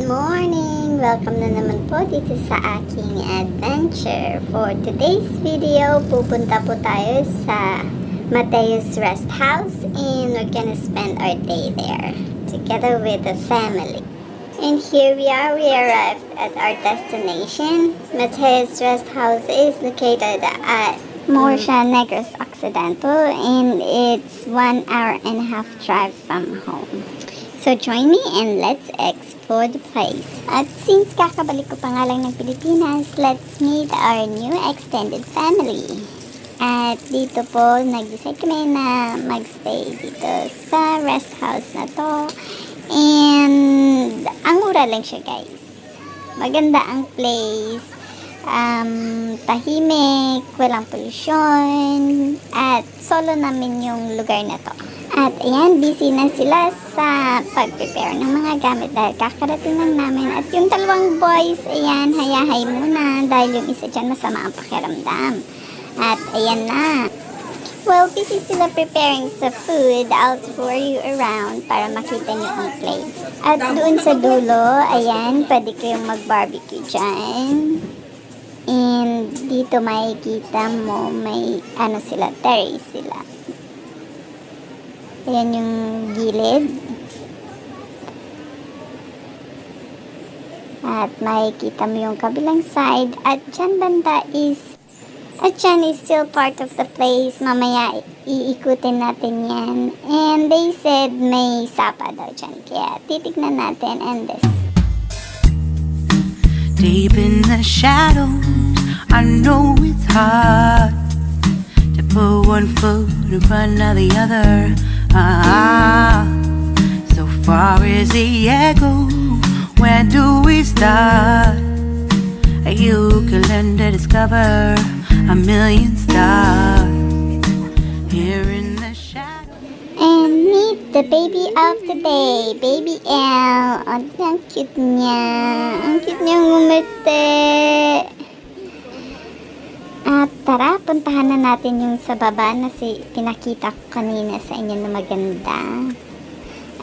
Good morning! Welcome na naman po dito sa aking adventure. For today's video, pupunta po tayo sa Mateo's Rest House and we're gonna spend our day there together with the family. And here we are, we arrived at our destination. Mateo's Rest House is located at Morsha Negros Occidental and it's 1 hour and a half drive from home. So join me and let's explore the place. At since kakabalik ko pa nga lang ng Pilipinas, let's meet our new extended family. At dito po, nag-decide kami na magstay dito sa rest house na to. And ang mura lang siya, guys. Maganda ang place. Tahimik, walang polusyon, at solo namin yung lugar na to. At ayan, busy na sila sa pag-prepare ng mga gamit dahil kakarating lang namin. At yung dalawang boys, ayan, hayahay muna dahil yung isa dyan masama ang pakiramdam. At ayan na. Well, busy sila preparing sa food. I'll tour you around para makita niyo ang place. At doon sa dulo, ayan, pwede kayong mag-barbecue dyan. And dito makikita mo, may ano sila, terrace sila. Ayan yung gilid. At makikita mo yung kabilang side. At dyan banda is, at dyan is still part of the place. Mamaya iikutin natin yan. And they said may sapa daw dyan. Kaya titignan natin and this. Deep in the shadows, I know it's hard to put one foot in front of the other. So far as the echo, where do we start? You can learn to discover a million stars here in the shadow. And meet the baby of the day, Baby Elle. Oh, ang cute niya. Ang cute niya ngumiti. At tara, puntahan na natin yung sa baba na pinakita ko kanina sa inyo na maganda.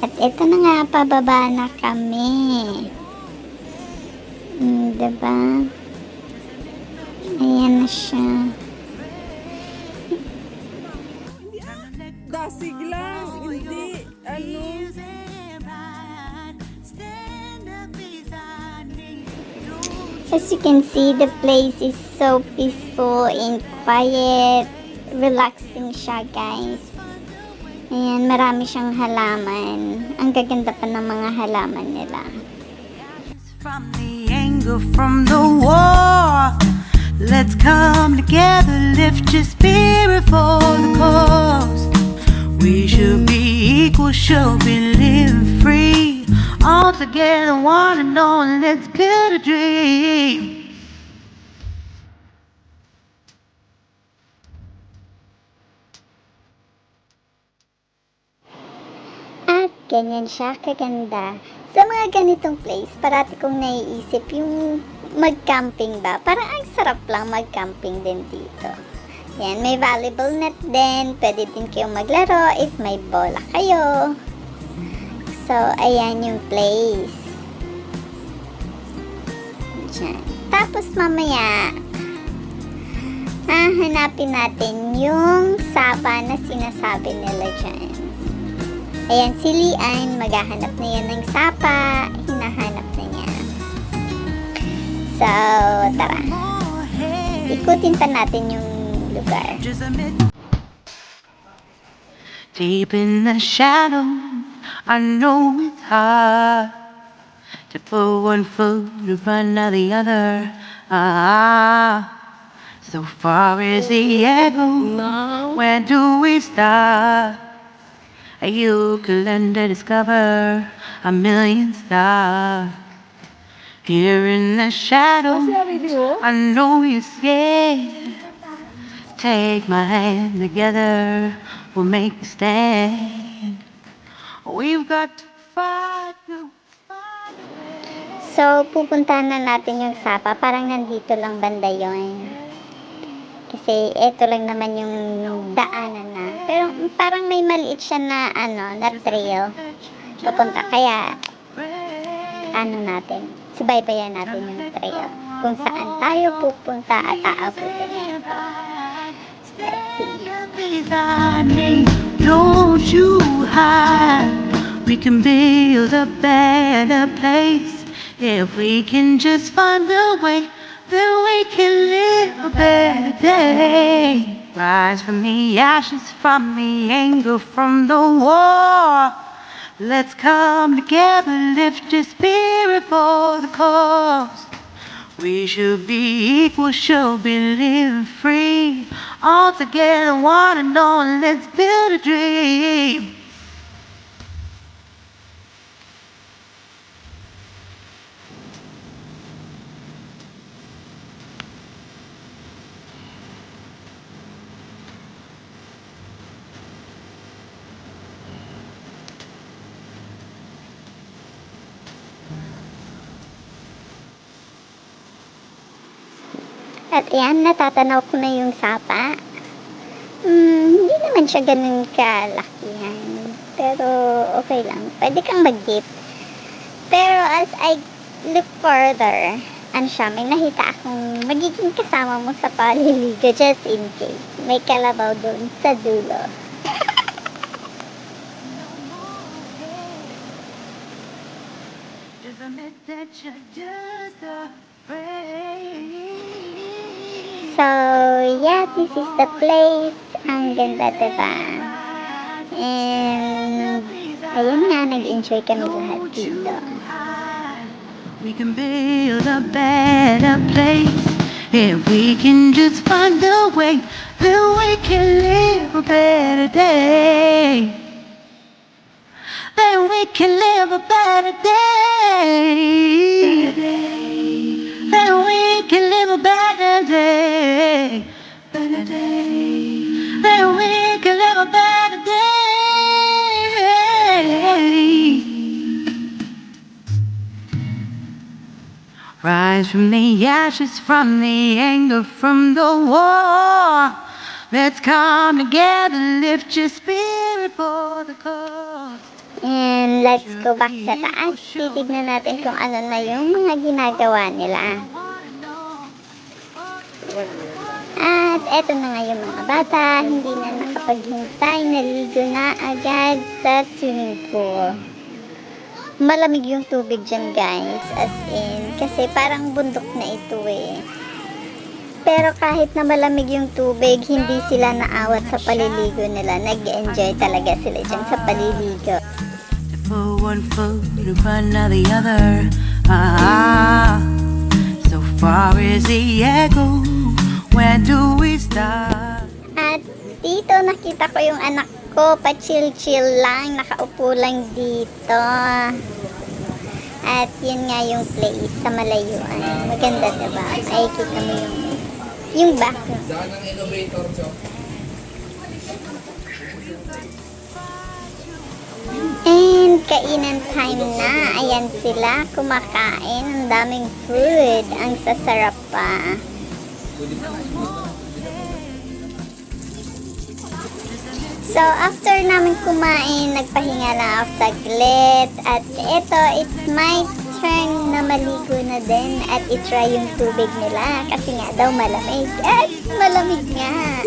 At ito na nga, pababa na kami. Diba? Ayan na siya. Dasig lang, hindi, ano. As you can see, the place is so peaceful and quiet. Relaxing siya, guys. Ayan, marami siyang halaman. Ang gaganda pa ng mga halaman nila. From the anger from the war, let's come together, lift your spirit for the cause. We should be equal, should be living free. All together, one and all, let's build a dream. At ganyan siya kaganda. Sa mga ganitong place, parati kong naiisip yung mag-camping ba. Parang ang sarap lang mag-camping din dito. Yan, may volleyball net din. Pwede din kayong maglaro if may bola kayo. So, ayan yung place. Diyan. Tapos mamaya, hanapin natin yung sapa na sinasabi nila dyan. Ayan, si Lian, maghahanap na yan ng sapa. Hinahanap na niya. So, tara. Ikutin pa natin yung lugar. Deep in the shadow, I know it's hard to put one foot in front of the other. So far as the echo, where do we start? You can learn to discover a million stars. Here in the shadow, I know you're scared. Take my hand together, we'll make a stand. We've got to fight the fight. So, pupuntahan na natin yung sapa. Parang nandito lang banda yun. Kasi eto lang naman yung daanan na. Pero parang may maliit siya na, na trail. Papunta. Kaya, subaybayan natin yung trail kung saan tayo pupunta at aabutin nito. Don't you hide. We can build a better place if we can just find a way. Then we can live a better day. Rise from the ashes, from the anger, from the war. Let's come together, lift your spirit for the cause. We should be equal, should be living free. All together, one and all, let's build a dream. At ayan, natatanaw ko na yung sapa. Hindi naman siya ganun kalakihan. Pero okay lang. Pwede kang mag-dip. Pero as I look further, may nakita akong magiging kasama mo sa paliligo just in case. May kalabaw doon sa dulo. Just admit that you're just afraid. So, yeah, this is the place. Ang ganda, diba? And, ayun nga, nag-enjoy kami lahat dito. We can build a better place if we can just find a way. Then we can live a better day. Then we can live a better day. Then we can live a better day. Better day. Then we can live a better day. Rise from the ashes, from the anger, from the war. Let's come together, lift your spirit for the cause. And let's go back sa taas. Titignan natin kung ano na yung mga ginagawa nila. At eto na nga yung mga bata. Hindi na nakapaghintay. Naligo na agad sa swimming pool. Malamig yung tubig dyan, guys. As in, kasi parang bundok na ito eh. Pero kahit na malamig yung tubig, hindi sila naawat sa paliligo nila. Nag-enjoy talaga sila dyan sa paliligo. Put one foot in front of the other. So far as the echo, where do we start? At dito nakita ko yung anak ko, pa-chill-chill lang, nakaupo lang dito. At yun nga yung place sa malayuan. Maganda, diba? Makikita mo yung background. And kainan time na. Ayan sila, kumakain. Ang daming food. Ang sasarap pa. So, after namin kumain, nagpahinga lang ako saglit. At eto, it's my turn na maligo na din at itry yung tubig nila. Kasi nga daw malamig. At malamig nga.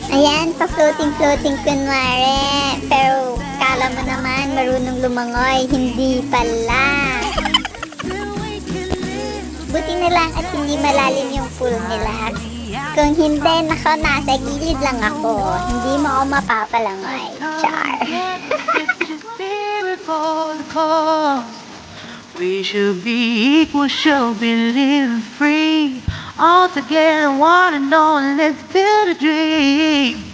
Ayan, pa-floating-floating kunwari. Pero, kala mo naman, marunong lumangoy. Hindi pala. Buti na lang at hindi malalim yung pool nila. Kung hindi, nasa gilid lang ako. Hindi mo ako mapapalangoy. Char. We should be equal, should be living free. All together, one and all, let's build a dream.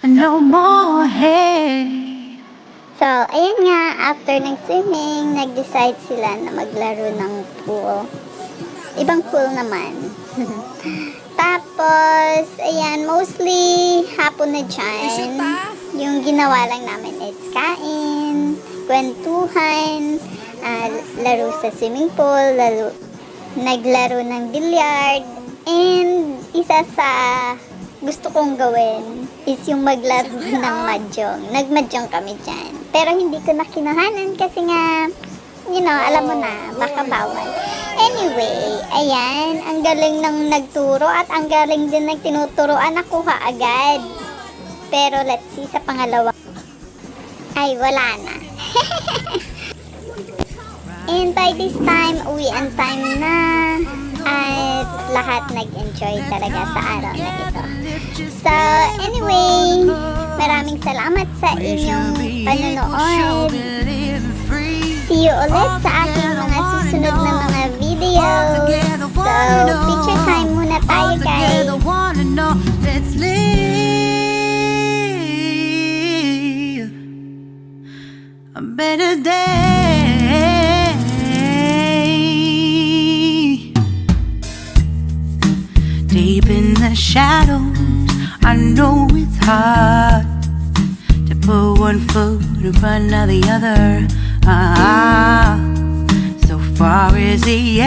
no more hate. So, ayun nga, after ng swimming, nag-decide sila na maglaro ng pool. Ibang pool naman. Tapos, ayan, mostly hapon na dyan. Yung ginawa lang namin is kain, kwentuhan, laro sa swimming pool, naglaro ng billiard, and isa sa gusto kong gawin is yung maglaro ng mahjong. Nagmahjong kami dyan. Pero hindi ko na kinuhanan kasi nga, you know, alam mo na, baka bawal. Anyway, ayan, ang galing ng nagturo at ang galing din ng tinuturoan, nakuha agad. Pero let's see sa pangalawa. Ay, wala na. And by this time, uwian time na. At lahat nag-enjoy talaga sa araw na ito. So, anyway, maraming salamat sa inyong panonood. See you ulit sa aking mga susunod na mga videos. So, picture time muna tayo, guys. Let's live a better day. Deep in the shadows, I know it's hard to put one foot in front of the other. So far as the